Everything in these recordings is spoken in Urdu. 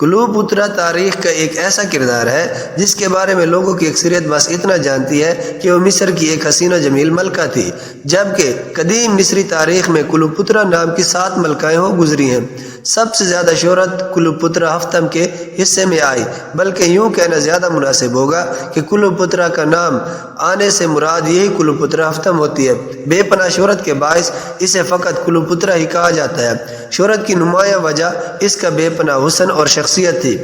کلوپترا تاریخ کا ایک ایسا کردار ہے جس کے بارے میں لوگوں کی اکثریت بس اتنا جانتی ہے کہ وہ مصر کی ایک حسین و جمیل ملکہ تھی، جبکہ قدیم مصری تاریخ میں کلوپترا نام کی 7 ملکائیں ہو گزری ہیں۔ سب سے زیادہ شہرت کلوپترا ہفتم کے حصے میں آئی، بلکہ یوں کہنا زیادہ مناسب ہوگا کہ کلوپترا کا نام آنے سے مراد یہی کلوپترا ہفتم ہوتی ہے۔ بے پناہ شہرت کے باعث اسے فقط کلوپترا ہی کہا جاتا ہے۔ شہرت کی نمایاں وجہ اس کا بے پناہ حسن اور شخصیت تھی۔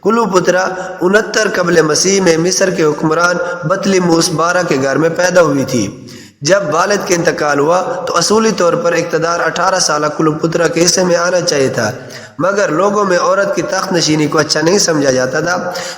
کلوپترا 69 قبل مسیح میں مصر کے حکمران بطلیموس 12 کے گھر میں پیدا ہوئی تھی۔ جب والد کے انتقال ہوا تو اصولی طور پر اقتدار 18 سالہ کلوپترا کے حصے میں آنا چاہیے تھا، مگر لوگوں میں عورت کی تخت نشینی کو اچھا نہیں سمجھا جاتا تھا،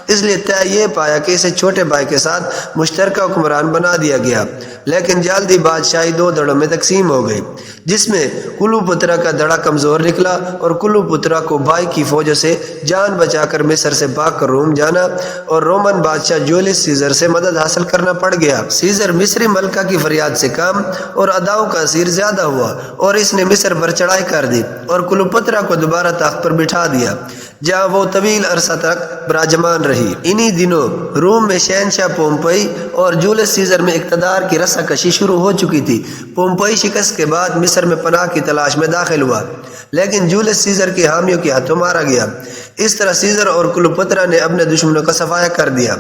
اس لیے طے یہ پایا کہ اسے چھوٹے بھائی کے ساتھ مشترکہ حکمران بنا دیا گیا۔ لیکن جلدی بادشاہی 2 دڑوں میں تقسیم ہو گئی، جس میں کلوپترا کا دڑا کمزور نکلا اور کلوپترا کو بھائی کی فوجوں سے جان بچا کر مصر سے بھاگ کر روم جانا اور رومن بادشاہ جولیس سیزر سے مدد حاصل کرنا پڑ گیا۔ سیزر مصری ملکہ کی فریاد سے کم اور اداؤں کا اثیر زیادہ ہوا اور اس نے مصر پر چڑھائی کر دی اور کلوپترا کو دوبارہ تخت پر بٹھا دیا، جہاں وہ طویل عرصہ تک براجمان رہی۔ انہی دنوں روم میں شہنشاہ پومپئی اور جولیس سیزر میں اقتدار کی رسا کشی شروع ہو چکی تھی۔ پومپئی شکست کے بعد مصر میں پناہ کی تلاش میں داخل ہوا، لیکن جولیس سیزر کے حامیوں کے ہاتھوں مارا گیا۔ اس طرح سیزر اور کلوپترا نے اپنے دشمنوں کا صفایا کر دیا،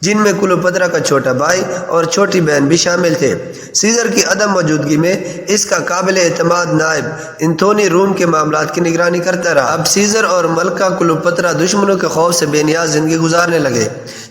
جن میں کلوپترا کا چھوٹا بھائی اور چھوٹی بہن بھی شامل تھے۔ سیزر کی عدم موجودگی میں اس کا قابل اعتماد نائب انتھونی روم کے معاملات کی نگرانی کرتا رہا۔ اب سیزر اور ملکہ کلوپترا دشمنوں کے خوف سے بے نیاز زندگی گزارنے لگے۔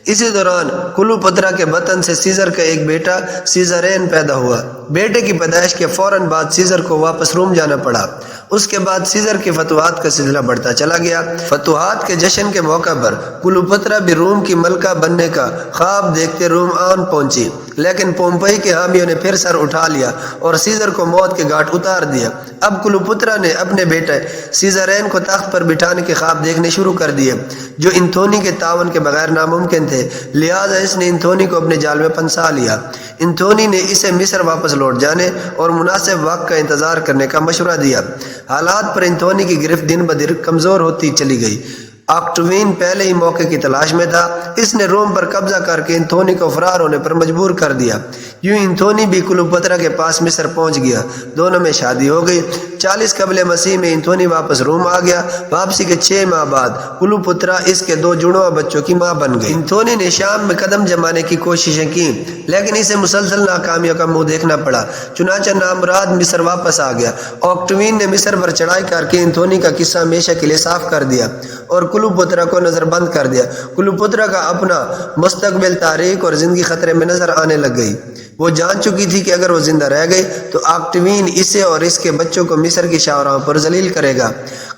اسی دوران کلوپترا کے بطن سے سیزر کا ایک بیٹا سیزرین پیدا ہوا۔ بیٹے کی پیدائش کے فوراً بعد سیزر کو واپس روم جانا پڑا۔ اس کے بعد سیزر کے فتوحات کا سلسلہ بڑھتا چلا گیا۔ فتوحات کے جشن کے موقع پر کلوپترا بھی روم کی ملکہ بننے کا خواب دیکھتے روم آن پہنچی، لیکن پومپئی کے حامیوں نے پھر سر اٹھا لیا اور سیزر کو موت کے گھاٹ اتار دیا۔ اب کلوپترا نے اپنے بیٹے سیزرین کو تخت پر بٹھانے کے خواب دیکھنے شروع کر دیے، جو انتھونی کے تعاون کے بغیر ناممکن تھے، لہٰذا اس نے انتھونی کو اپنے جال میں پنسا لیا۔ انتھونی نے اسے مصر واپس لوٹ جانے اور مناسب وقت کا انتظار کرنے کا مشورہ دیا۔ حالات پر انتھونی کی گرفت دن بدن کمزور ہوتی چلی گئی۔ آکٹوین پہلے ہی موقع کی تلاش میں تھا، اس نے روم پر قبضہ کر کے انتھونی کو فرار ہونے پر مجبور کر دیا۔ یوں انتھونی بھی کلوپترا کے پاس مصر پہنچ گیا، دونوں میں شادی ہو گئی۔ 40 قبل مسیح میں انتھونی واپس روم آ گیا۔ واپسی کے 6 ماہ بعد کلوپترا اس کے 2 جڑواں بچوں کی ماں بن گئی۔ انتھونی نے شام میں قدم جمانے کی کوششیں کی، لیکن اسے مسلسل ناکامیوں کا منہ دیکھنا پڑا، چنانچہ نامراد مصر واپس آ گیا۔ آکٹوین نے مصر پر چڑھائی کر کے انتھونی کا قصہ ہمیشہ کے لیے صاف کر دیا اور کلوپترا کو نظر بند کر دیا۔ کلوپترا کا اپنا مستقبل تاریک اور زندگی خطرے میں نظر آنے لگ گئی۔ وہ جان چکی تھی کہ اگر وہ زندہ رہ گئی تو آکٹوین اسے اور اس کے بچوں کو مصر کی شاہراہوں پر ذلیل کرے گا۔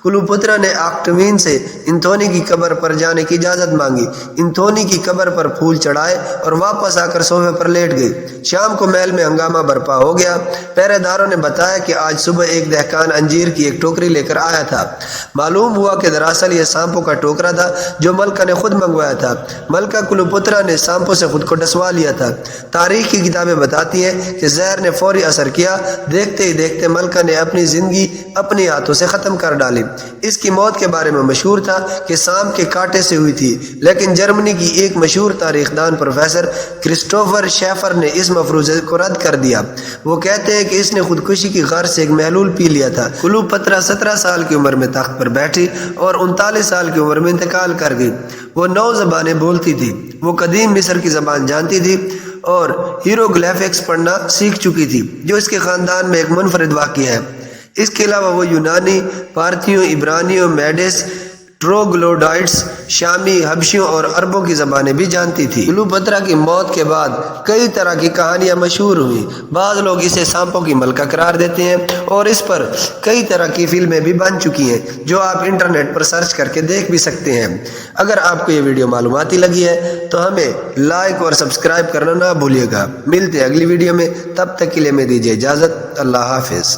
کلوپترا نے آکٹوین سے انتھونی کی قبر پر جانے کی اجازت مانگی۔ انتھونی کی قبر پر پھول چڑھائے اور واپس آ کر صوفے پر لیٹ گئی۔ شام کو محل میں ہنگامہ برپا ہو گیا۔ پہرے داروں نے بتایا کہ آج صبح ایک دہقان انجیر کی ایک ٹوکری لے کر آیا تھا۔ معلوم ہوا کہ دراصل یہ سانپوں کا ٹوکرا تھا جو ملکہ نے خود منگوایا تھا۔ ملکہ کلوپترا نے سانپوں سے خود کو ڈسوا لیا تھا۔ تاریخ کی کتابیں بتاتی ہیں کہ زہر نے فوری اثر کیا، دیکھتے ہی دیکھتے ملکہ نے اپنی زندگی اپنے ہاتھوں سے ختم کر ڈالی۔ اس کی موت کے بارے میں مشہور تھا کہ سانپ کے کانٹے سے ہوئی تھی، لیکن جرمنی کی ایک مشہور تاریخ دان پروفیسر کرسٹوفر شیفر نے اس مفروضے کو رد کر دیا۔ وہ کہتے ہیں کہ اس نے خودکشی کی غرض سے ایک محلول پی لیا تھا۔ کلوپترا 17 سال کی عمر میں تخت پر بیٹھی اور 39 سال کی عمر میں انتقال کر گئی۔ وہ 9 زبانیں بولتی تھی۔ وہ قدیم مصر کی زبان جانتی تھی اور ہیروگلیفکس پڑھنا سیکھ چکی تھی، جو اس کے خاندان میں ایک منفرد واقعہ ہے۔ اس کے علاوہ وہ یونانی، پارتھیوں، عبرانیوں، میڈس، ٹروگلوڈائٹس، شامی، حبشیوں اور عربوں کی زبانیں بھی جانتی تھی۔ کلوپترا کی موت کے بعد کئی طرح کی کہانیاں مشہور ہوئیں۔ بعض لوگ اسے سانپوں کی ملکہ قرار دیتے ہیں اور اس پر کئی طرح کی فلمیں بھی بن چکی ہیں، جو آپ انٹرنیٹ پر سرچ کر کے دیکھ بھی سکتے ہیں۔ اگر آپ کو یہ ویڈیو معلوماتی لگی ہے تو ہمیں لائک اور سبسکرائب کرنا نہ بھولیے گا۔ ملتے ہیں اگلی ویڈیو میں، تب تک کے لیے میں دیجیے اجازت۔ اللہ حافظ۔